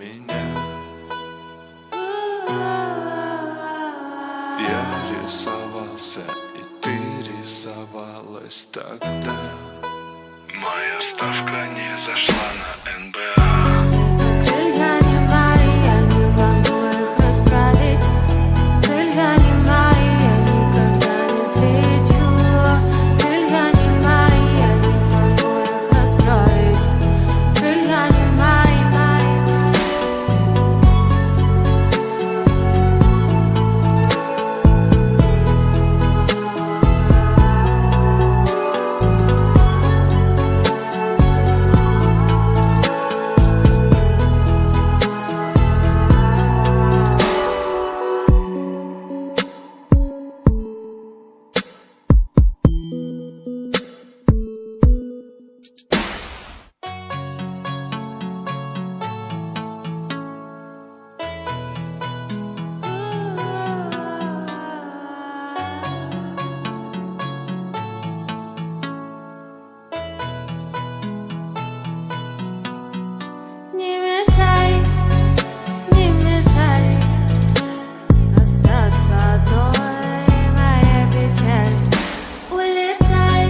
меня. Я рисовался, и ты рисовалась тогда. Моя ставка не зашла на НБА. Крылья не мои, я не могу их расправить. Крылья не мои, я никогда не взлечу. Крылья не мои, я не могу их расправить. Крылья не мои, не мешай остаться одной, моя печаль. Улетай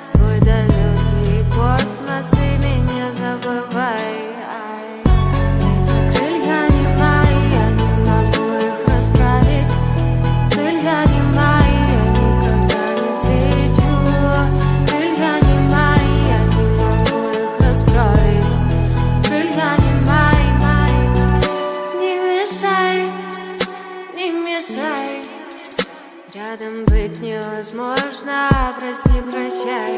в свой далекий космос и меня забывай. Это крылья не мои, я не могу их расправить. Крылья не мои, я никогда не взлечу. Крылья не мои, я не могу их расправить. Крылья не мои, не мешай. Рядом быть невозможно, прости, прощай.